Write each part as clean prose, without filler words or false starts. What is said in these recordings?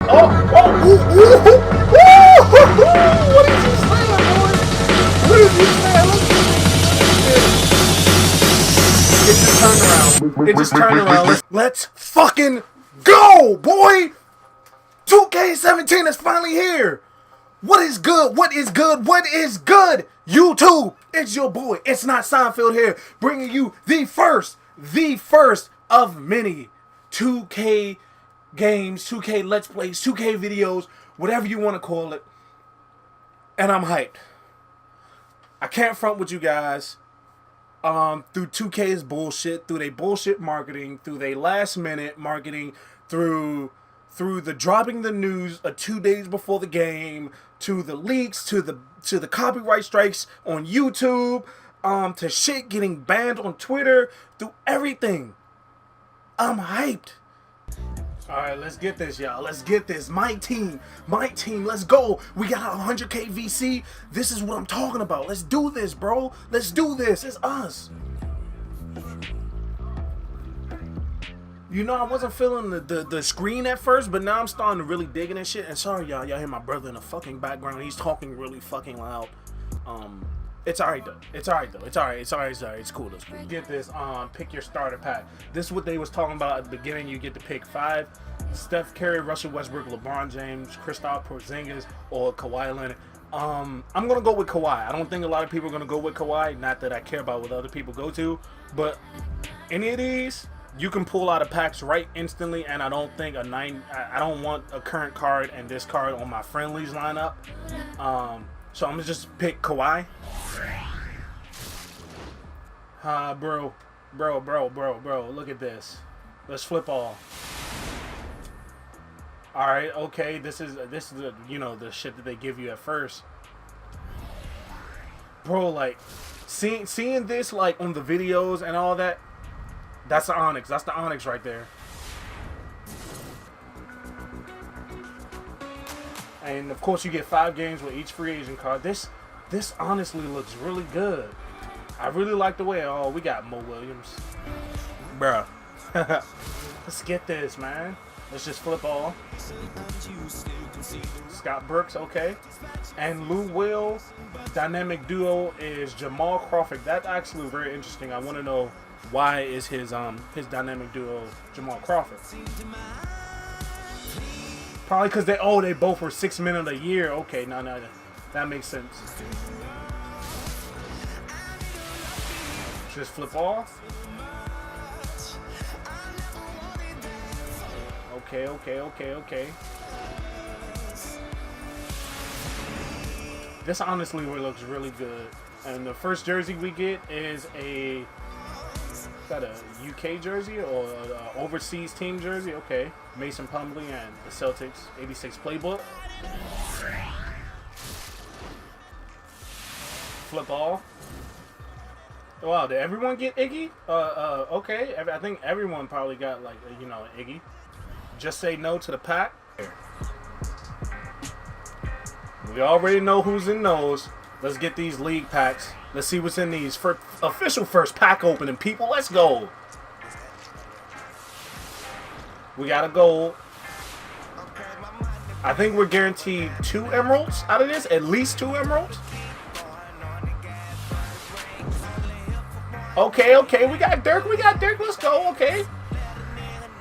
Ooh, ooh, ooh, what is he saying, boy? What is he saying? It just turned around. It just turned around. Let's fucking go, boy! 2K17 is finally here. What is good? What is good? What is good? YouTube, it's your boy. It's not Seinfeld here, bringing you the first of many 2K games, 2K Let's Plays, 2K videos, whatever you want to call it. And I'm hyped. I can't front with you guys. Through 2K's bullshit, through their bullshit marketing, through their last minute marketing, through the dropping the news 2 days before the game, to the leaks, to the copyright strikes on YouTube, to shit getting banned on Twitter, through everything. I'm hyped. Alright, let's get this, y'all. Let's get this. My team, let's go. We got a 100K VC. This is what I'm talking about. Let's do this, bro. Let's do this. It's us. You know, I wasn't feeling the screen at first, but now I'm starting to really dig in this shit. And sorry, y'all hear my brother in the fucking background. He's talking really fucking loud. It's alright though. It's alright. It's cool. Get this. Pick your starter pack. This is what they was talking about at the beginning. You get to pick 5: Steph Curry, Russell Westbrook, LeBron James, Kristaps Porzingis, or Kawhi Leonard. I'm gonna go with Kawhi. I don't think a lot of people are gonna go with Kawhi. Not that I care about what other people go to, but any of these, you can pull out of packs right instantly. And I don't think I don't want a current card and this card on my friendlies lineup. So I'm gonna just pick Kawhi. Bro, look at this. Let's flip all. Alright, okay, this is the, you know, the shit that they give you at first. Bro, like, seeing this, like, on the videos and all that, that's the Onyx. That's the Onyx right there. And of course you get 5 games with each free agent card. This honestly looks really good. I really like the way, oh, we got Mo Williams. Bruh. Let's get this, man. Let's just flip all. Scott Brooks, okay. And Lou Will, dynamic duo is Jamal Crawford. That's actually very interesting. I want to know why is his dynamic duo Jamal Crawford. Probably because they both were 6 men of the year. Okay, no, that makes sense. Just flip off. Okay. This honestly looks really good. And the first jersey we get is is that a UK jersey or an overseas team jersey? Okay. Mason Plumlee and the Celtics 86 playbook. Flip all. Wow, did everyone get Iggy? Okay. I think everyone probably got, like, you know, Iggy. Just say no to the pack. We already know who's in those. Let's get these league packs. Let's see what's in these. For official first pack opening, people. Let's go. We got a gold. I think we're guaranteed 2 emeralds out of this. At least 2 emeralds. Okay. We got Dirk. Let's go. Okay.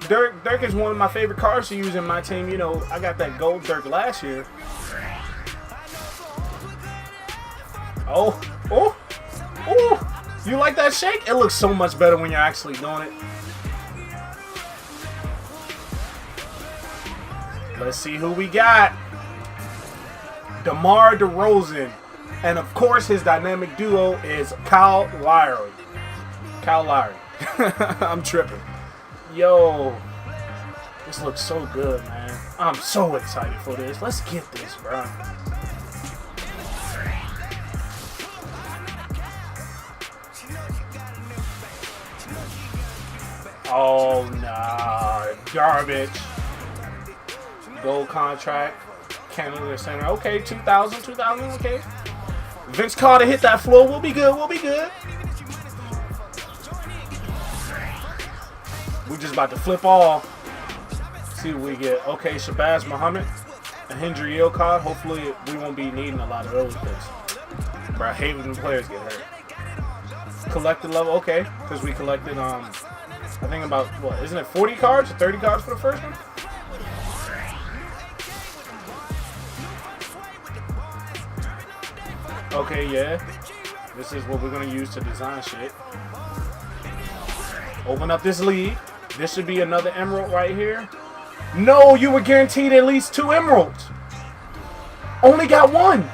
Dirk is one of my favorite cards to use in my team. You know, I got that gold Dirk last year. Oh. You like that shake? It looks so much better when you're actually doing it. Let's see who we got. DeMar DeRozan. And of course his dynamic duo is Kyle Lowry. I'm tripping. Yo. This looks so good, man. I'm so excited for this. Let's get this, bro. Oh, nah. Garbage. Gold contract. Canada Center. Okay, 2,000, okay. Vince Carter hit that floor. We'll be good. We just about to flip off. see what we get. Okay, Shabazz Muhammad, a Hendry card. Hopefully we won't be needing a lot of those picks. But I hate when the players get hurt. Collected level, okay, because we collected I think about what, isn't it 40 cards or 30 cards for the first one? Okay, yeah. This is what we're gonna use to design shit. Open up this league. This should be another emerald right here. No, you were guaranteed at least 2 emeralds. Only got 1.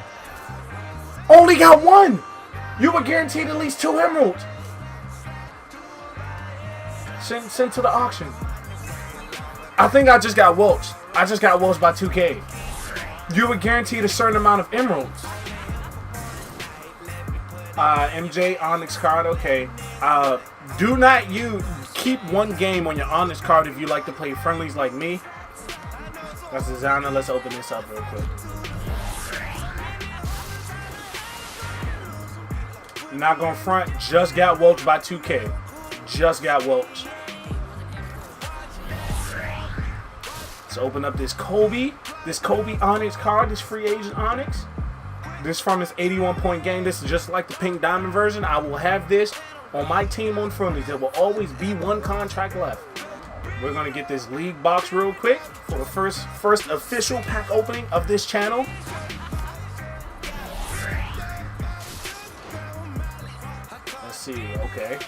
Only got 1. You were guaranteed at least 2 emeralds. Sent to the auction. I think I just got welched. I just got welched by 2K. You were guaranteed a certain amount of emeralds. MJ Onyx card, okay. Do not keep 1 game on your Onyx card if you like to play friendlies like me. That's designer. Let's open this up real quick. Not gonna front, just got welched by 2K. Just got welched. Let's open up this Kobe Onyx card, this free agent Onyx. This from this 81-point game. This is just like the Pink Diamond version. I will have this on my team on friendlies. There will always be 1 contract left. We're gonna get this league box real quick for the first official pack opening of this channel. Let's see, okay.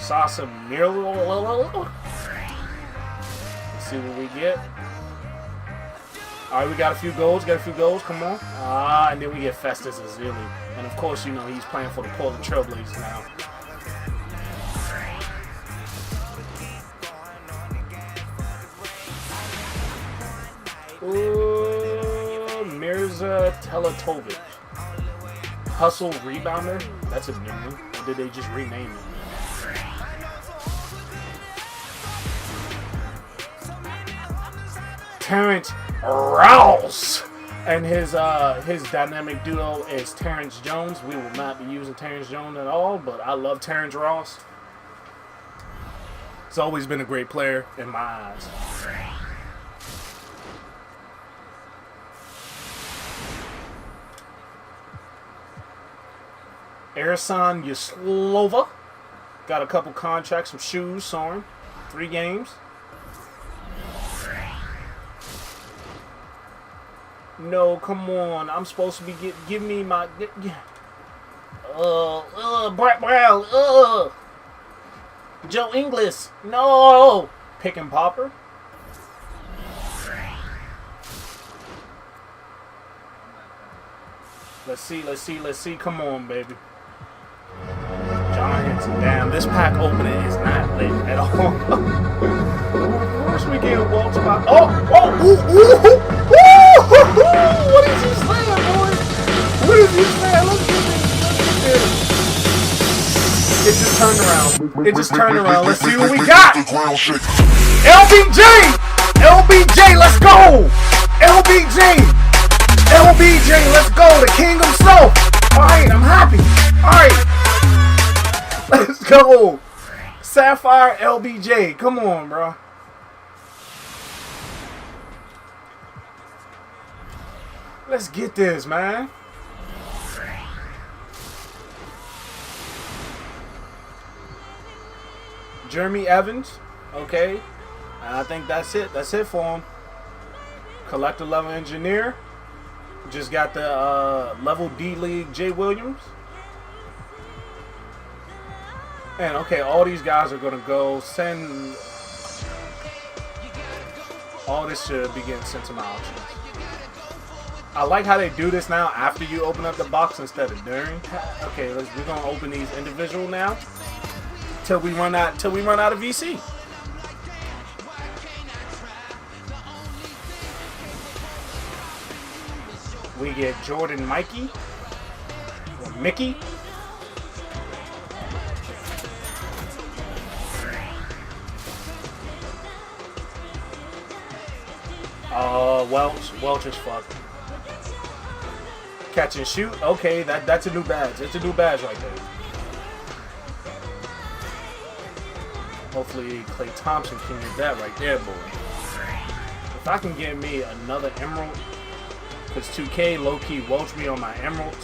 Sasa Mirlo. Let's see what we get. Alright, we got a few goals. Come on. And then we get Festus Ezeli. And of course, you know, he's playing for the Portland Trailblazers now. Ooh, Mirza Teletovic. Hustle Rebounder. That's a new one. Or did they just rename it? Terrence Ross, and his dynamic duo is Terrence Jones. We will not be using Terrence Jones at all, but I love Terrence Ross. He's always been a great player in my eyes. Ersan Yuslova. Got a couple contracts, some shoes, Soren. 3 games. No, come on. I'm supposed to be give me my Brett Brown. Joe Ingles. No. Pick and Popper. Let's see. Come on, baby. John Henson. Damn, this pack opening is not lit at all. First we get walked by. Ooh. What is he saying, boy? What is he saying? Let's get this. It just turned around. Let's see what we got. LBJ, let's go. LBJ, let's go. The king himself. All right, I'm happy. All right, let's go. Sapphire LBJ. Come on, bro. Let's get this, man. Jeremy Evans. Okay. I think that's it. That's it for him. Collector level engineer. Just got the level D League Jay Williams. And okay, all these guys are gonna go send. All this should be getting sent to my auctions. I like how they do this now after you open up the box instead of during. Okay, we're gonna open these individual now till we run out of VC. We get Jordan Mickey. Welch is fucked. Catch and shoot. Okay, that's a new badge. It's a new badge right there. Hopefully Klay Thompson can get that right there, boy. If I can get me another emerald, because 2K low-key welched me on my emeralds.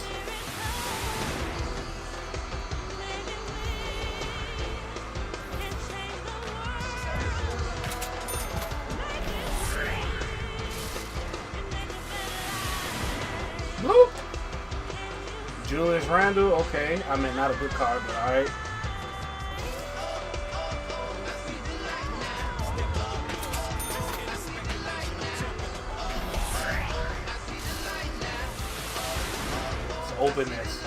Bloop. Julius Randle, okay. I mean, not a good card, but alright. Open this.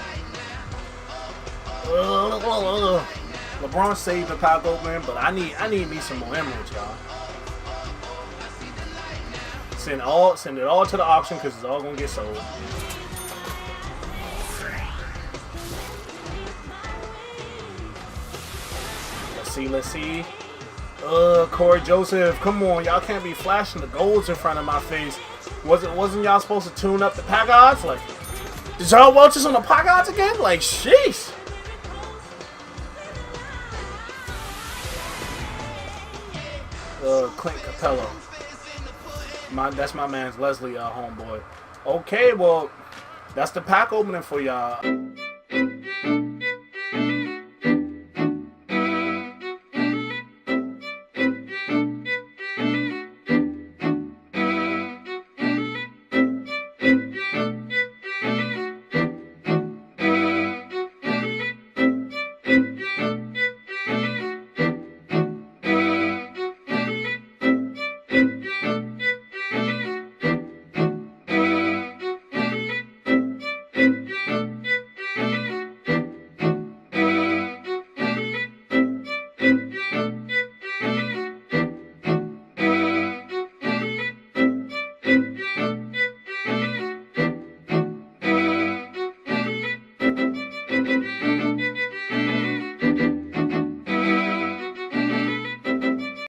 LeBron saved the pack opening, but I need me some more emeralds, y'all. Send it all to the auction because it's all gonna get sold. Let's see. Corey Joseph, come on, y'all can't be flashing the golds in front of my face. Wasn't y'all supposed to tune up the pack odds? Like, did y'all watch us on the pack odds again? Like, sheesh. Clint Capella. That's my man's Leslie homeboy. Okay, well, that's the pack opening for y'all.